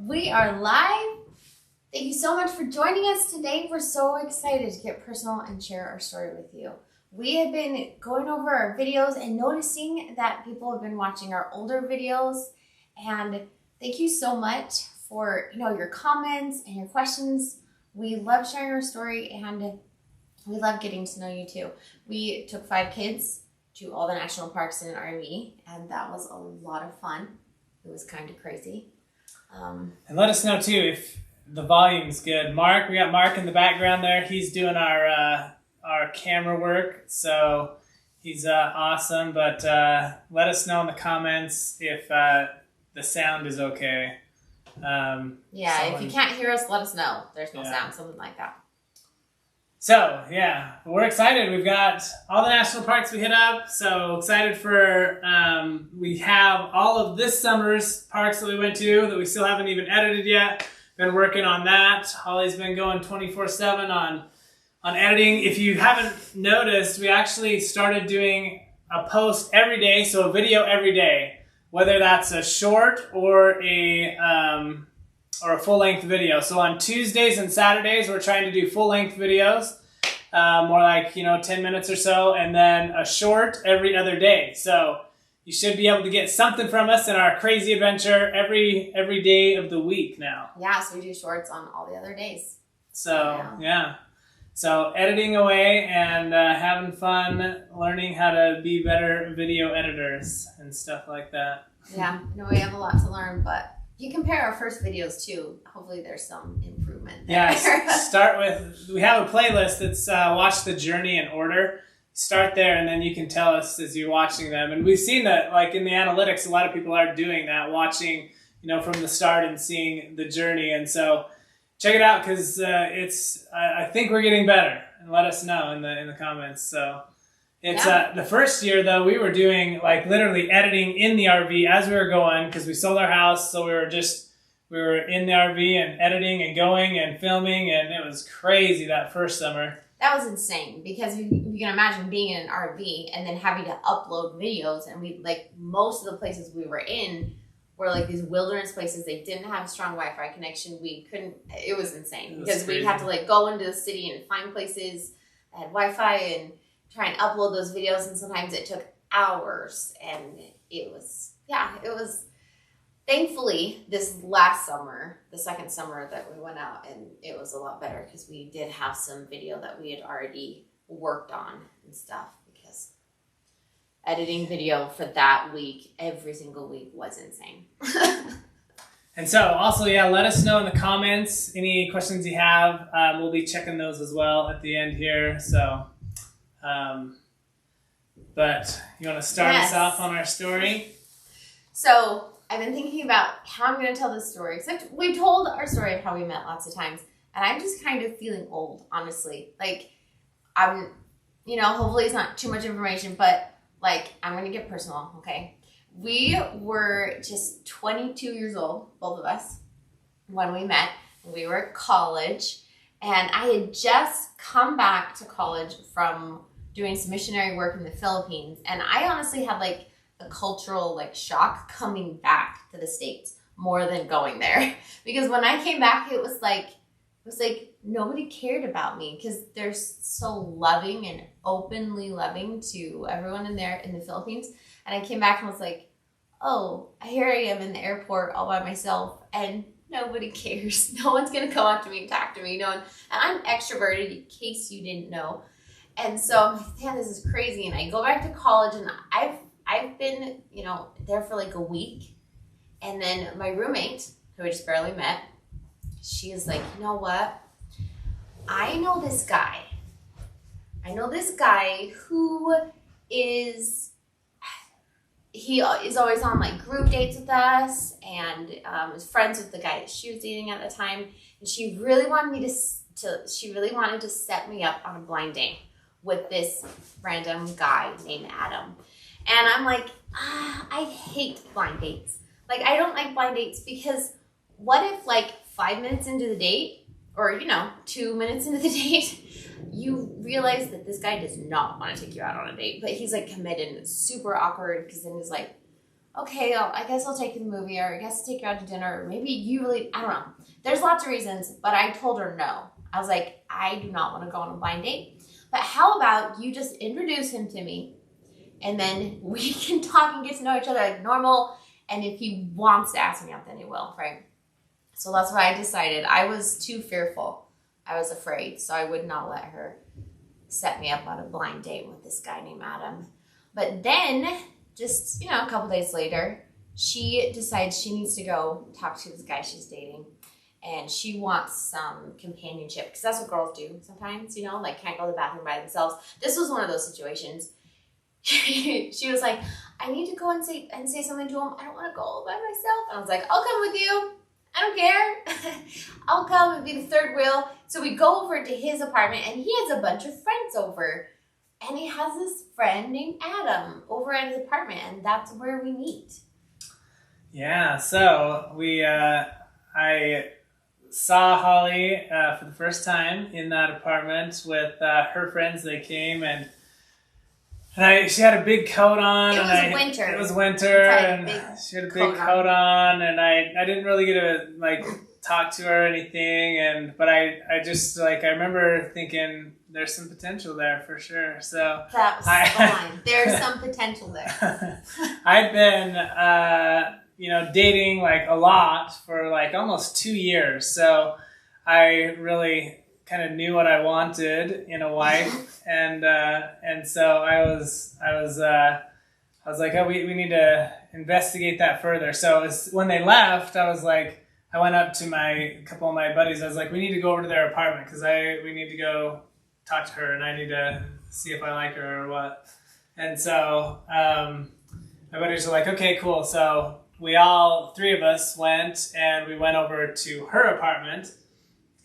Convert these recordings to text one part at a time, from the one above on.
We are live. Thank you so much for joining us today. We're so excited to get personal and share our story with you. We have been going over our videos and noticing that people have been watching our older videos. And thank you so much for your comments and your questions. We love sharing our story and we love getting to know you too. We took 5 kids to all the national parks in an RV, and that was a lot of fun. It was kind of crazy. And let us know too if the volume's good. Mark, we got Mark in the background there. He's doing our camera work, so he's awesome. But let us know in the comments if the sound is okay. If you can't hear us, let us know. There's no sound, something like that. So, yeah, we're excited. We've got all the national parks we hit up. So excited for, we have all of this summer's parks that we went to that we still haven't even edited yet. Been working on that. Holly's been going 24/7 on editing. If you haven't noticed, we actually started doing a post every day, so a video every day, whether that's a short or a full-length video. So on Tuesdays and Saturdays, we're trying to do full-length videos, more like 10 minutes or so, and then a short every other day. So you should be able to get something from us in our crazy adventure every day of the week now. Yeah, so we do shorts on all the other days. So yeah. So editing away and having fun, learning how to be better video editors and stuff like that. Yeah, we have a lot to learn, but you compare our first videos too. Hopefully there's some improvement there. Yeah, start with, we have a playlist that's watch the journey in order. Start there and then you can tell us as you're watching them. And we've seen that like in the analytics, a lot of people are doing that, watching, from the start and seeing the journey. And so check it out because I think we're getting better, and let us know in the comments. So it's the first year though, we were doing like literally editing in the RV as we were going because we sold our house. So we were in the RV and editing and going and filming, and it was crazy that first summer. That was insane because you can imagine being in an RV and then having to upload videos, and we most of the places we were in were like these wilderness places. They didn't have a strong Wi-Fi connection. We couldn't, it was insane because we'd have to go into the city and find places that had Wi-Fi and try and upload those videos, and sometimes it took hours, and it was thankfully this last summer, the second summer that we went out, and it was a lot better because we did have some video that we had already worked on and stuff, because editing video for that week, every single week, was insane. And so also, let us know in the comments any questions you have. We'll be checking those as well at the end here. So, but you want to start us off on our story? So I've been thinking about how I'm going to tell this story. Except we've told our story of how we met lots of times, and I'm just kind of feeling old, honestly. I'm, hopefully it's not too much information, but I'm going to get personal, okay? We were just 22 years old, both of us, when we met. We were at college, and I had just come back to college from doing some missionary work in the Philippines, and I honestly had a cultural shock coming back to the States more than going there. Because when I came back, it was like nobody cared about me because they're so loving and openly loving to everyone in the Philippines. And I came back and was like, oh, here I am in the airport all by myself, and nobody cares. No one's gonna come up to me and talk to me. No one. And I'm extroverted, in case you didn't know. And so I'm like, man, this is crazy. And I go back to college, and I've been, there for a week. And then my roommate, who I just barely met, she is like, you know what? I know this guy who is, he is always on group dates with us, and is friends with the guy that she was dating at the time. And she really wanted me to set me up on a blind date with this random guy named Adam. And I'm like, I hate blind dates. I don't like blind dates because what if 5 minutes into the date, or 2 minutes into the date, you realize that this guy does not want to take you out on a date, but he's committed, and it's super awkward because then he's like, okay, I guess I'll take you to the movie, or I guess I'll take you out to dinner, or maybe you really, I don't know. There's lots of reasons, but I told her no. I was like, I do not want to go on a blind date. But how about you just introduce him to me, and then we can talk and get to know each other like normal, and if he wants to ask me out, then he will, right? So that's what I decided. I was too fearful. I was afraid, so I would not let her set me up on a blind date with this guy named Adam. But then, just, a couple days later, she decides she needs to go talk to this guy she's dating. And she wants some companionship, because that's what girls do sometimes, like can't go to the bathroom by themselves. This was one of those situations. She was like, I need to go and say something to him. I don't want to go all by myself. And I was like, I'll come with you. I don't care. I'll come and be the third wheel. So we go over to his apartment, and he has a bunch of friends over. And he has this friend named Adam over at his apartment, and that's where we meet. Yeah, so I saw Holly for the first time in that apartment with her friends. They came, and she had a big coat on. Winter. It was winter, and she had a big coat on, and I didn't really get to talk to her or anything, but I just I remember thinking there's some potential there for sure. So that was fine. There's some potential there. I'd been dating a lot for almost 2 years, so I really kind of knew what I wanted in a wife, and so I was like, oh, we need to investigate that further. So when they left, I went up to a couple of my buddies. I was like, we need to go over to their apartment because we need to go talk to her, and I need to see if I like her or what. And so my buddies were like, okay, cool. So three of us went, and we went over to her apartment.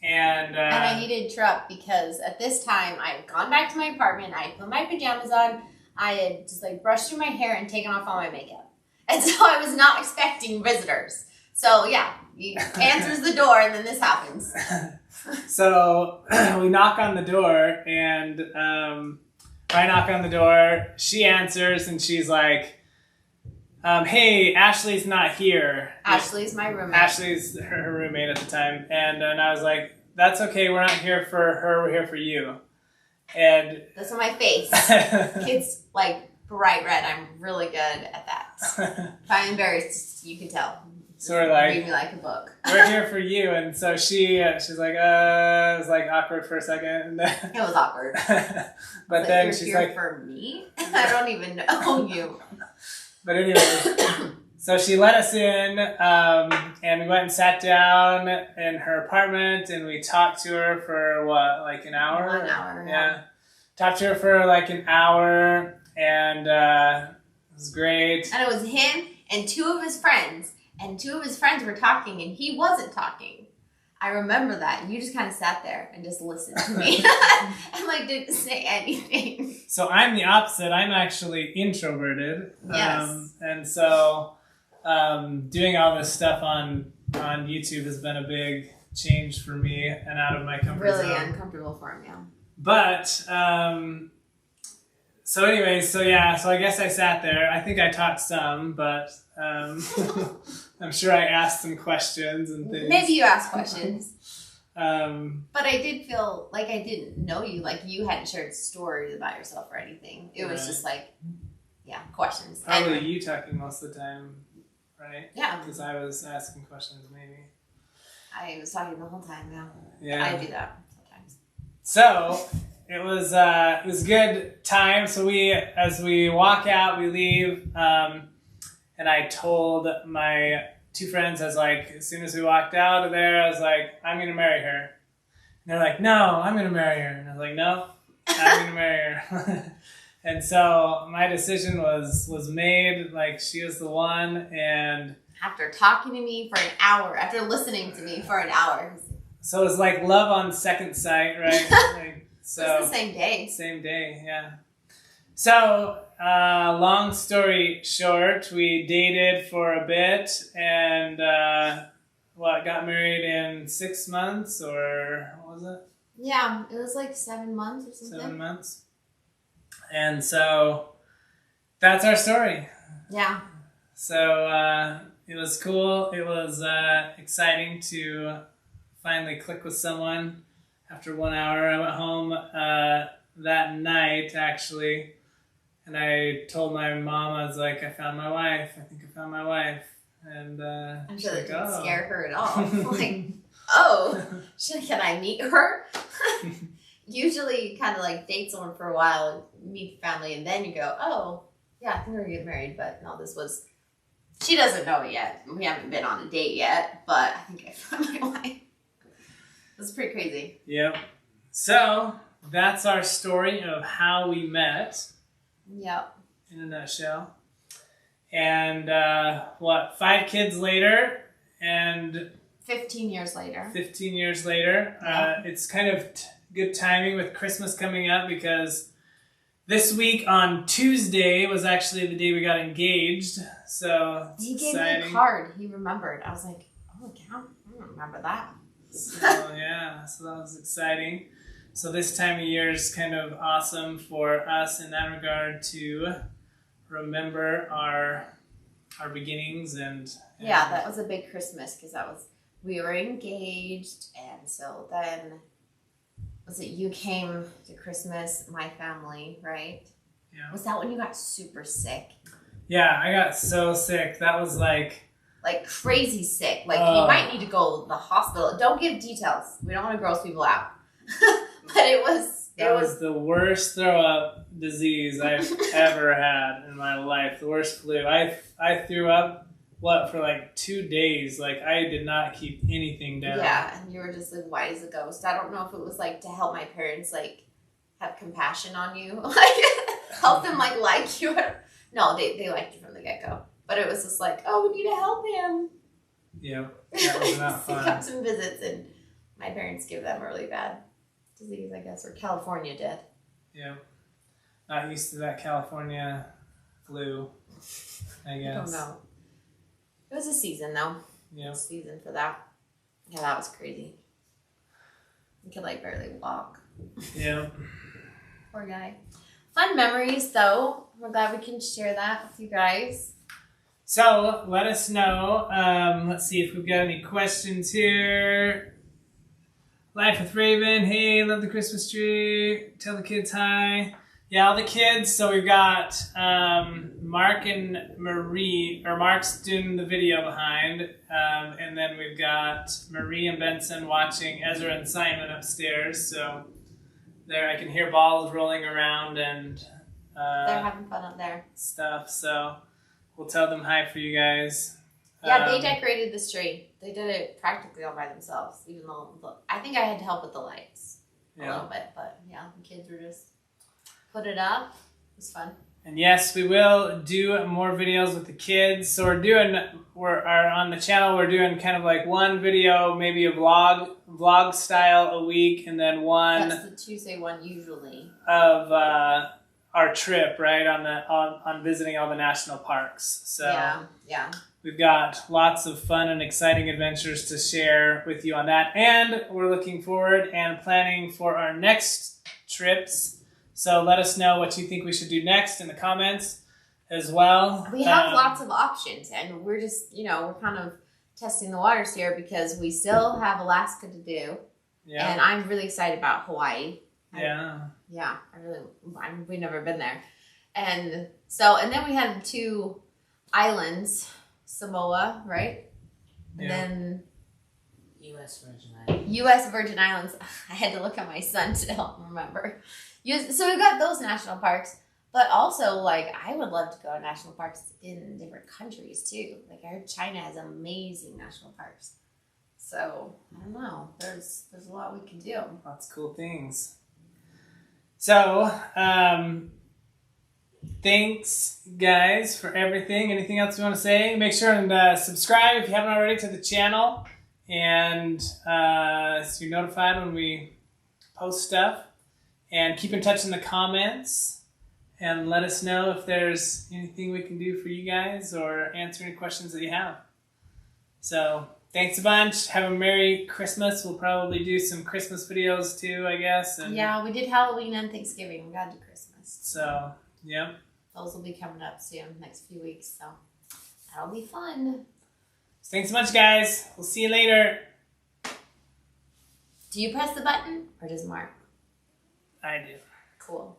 And I needed Truck because at this time I had gone back to my apartment. I had put my pajamas on. I had just brushed through my hair and taken off all my makeup. And so I was not expecting visitors. So yeah, he answers the door, and then this happens. So we knock on the door, and I knock on the door. She answers, and she's like, hey, Ashley's not here. Ashley's my roommate. Ashley's her roommate at the time. And I was like, that's okay. We're not here for her. We're here for you. And that's on my face. It's bright red. I'm really good at that. If I'm embarrassed, you can tell. So we're like, read me like a book. We're here for you. And so she's like, it was awkward for a second. It was awkward. But then you're she's here like, for me? I don't even know you. But anyway, so she let us in, and we went and sat down in her apartment, and we talked to her for an hour? 1 hour. Yeah. Talked to her for an hour, and it was great. And it was him and two of his friends, and two of his friends were talking, and he wasn't talking. I remember that. You just kind of sat there and just listened to me and didn't say anything. So I'm the opposite. I'm actually introverted. Yes. And so doing all this stuff on YouTube has been a big change for me and out of my comfort zone. Really uncomfortable for him, yeah. But so anyways, so I guess I sat there. I think I taught some, but I'm sure I asked some questions and things. Maybe you asked questions. But I did feel like I didn't know you. You hadn't shared stories about yourself or anything. It was just questions. Probably you talking most of the time, right? Yeah. Because I was asking questions, maybe. I was talking the whole time, yeah. Yeah. I do that sometimes. So it was a good time. So as we walk out, we leave, and I told my two friends, I was like, as soon as we walked out of there, I was like, I'm going to marry her. And they're like, no, I'm going to marry her. And I was like, no, I'm going to marry her. And so my decision was made, she was the one. And after talking to me for an hour, after listening to me for an hour. So it was love on second sight, right? So it was the same day. Same day, yeah. So, long story short, we dated for a bit and, got married in 6 months, or what was it? Yeah, it was 7 months or something. 7 months. And so, that's our story. Yeah. So it was cool. It was exciting to finally click with someone after 1 hour. I went home that night, actually, and I told my mom, I was like, I found my wife. I think I found my wife. And I'm sure that didn't scare her at all. Like, oh, can I meet her? Usually you kind of like date someone for a while, meet family, and then you go, oh, yeah, I think we're going to get married. But no, this was, she doesn't know it yet. We haven't been on a date yet, but I think I found my wife. It was pretty crazy. Yep. So that's our story of how we met. Yep. In a nutshell. And 5 kids later and 15 years later. 15 years later. Yeah. It's kind of good timing with Christmas coming up because this week on Tuesday was actually the day we got engaged. So he gave me a card. He remembered. I was like, oh, I don't remember that. So yeah, so that was exciting. So this time of year is kind of awesome for us in that regard to remember our beginnings and yeah, that was a big Christmas because we were engaged, and so then was it you came to Christmas, my family, right? Yeah. Was that when you got super sick? Yeah, I got so sick. That was like crazy sick. Like you might need to go to the hospital. Don't give details. We don't want to gross people out. But it was the worst throw up disease I've ever had in my life. The worst flu. I threw up for like 2 days. Like I did not keep anything down. Yeah, and you were just like white as a ghost. I don't know if it was like to help my parents like have compassion on you, like help them like you. No, they liked you from the get go. But it was just like, oh, we need to help him. Yeah, that was not fun. He comes and visits, and my parents give them a really bad disease, I guess, or California did. Yeah. Not used to that California flu, I guess. I don't know. It was a season, though. Yeah. A season for that. Yeah, that was crazy. He could, like, barely walk. Yeah. Poor guy. Fun memories, though. We're glad we can share that with you guys. So, let us know. Let's see if we've got any questions here. Life with Raven. Hey, love the Christmas tree. Tell the kids hi. Yeah, all the kids. So we've got Mark and Marie, or Mark's doing the video behind. And then we've got Marie and Benson watching Ezra and Simon upstairs. So there I can hear balls rolling around and they're having fun up there. Stuff. So we'll tell them hi for you guys. Yeah, they decorated this tree. They did it practically all by themselves, even though I think I had to help with the lights a little bit. But yeah, the kids were just put it up. It was fun. And yes, we will do more videos with the kids. So we're on the channel. We're doing kind of like one video, maybe a vlog style a week, and then one. That's the Tuesday one usually. Of our trip, right, on visiting all the national parks. So yeah. We've got lots of fun and exciting adventures to share with you on that. And we're looking forward and planning for our next trips. So let us know what you think we should do next in the comments as well. We have lots of options, and we're just, we're kind of testing the waters here because we still have Alaska to do. Yeah. And I'm really excited about Hawaii. We've never been there. And then we had 2 islands, Samoa, right? And then U.S. Virgin Islands. U.S. Virgin Islands. I had to look at my son to help remember. So we've got those national parks, but also, like, I would love to go to national parks in different countries, too. Like, I heard China has amazing national parks. So, I don't know. There's a lot we can do. Lots of cool things. So, thanks, guys, for everything. Anything else you want to say? Make sure and subscribe if you haven't already to the channel. And so you're notified when we post stuff. And keep in touch in the comments. And let us know if there's anything we can do for you guys or answer any questions that you have. So, thanks a bunch. Have a Merry Christmas. We'll probably do some Christmas videos too, I guess. And yeah, we did Halloween and Thanksgiving. We got to do Christmas. So, yeah. Those will be coming up soon, next few weeks. So, That'll be fun. Thanks so much, guys. We'll see you later. Do you press the button or does Mark? I do. Cool.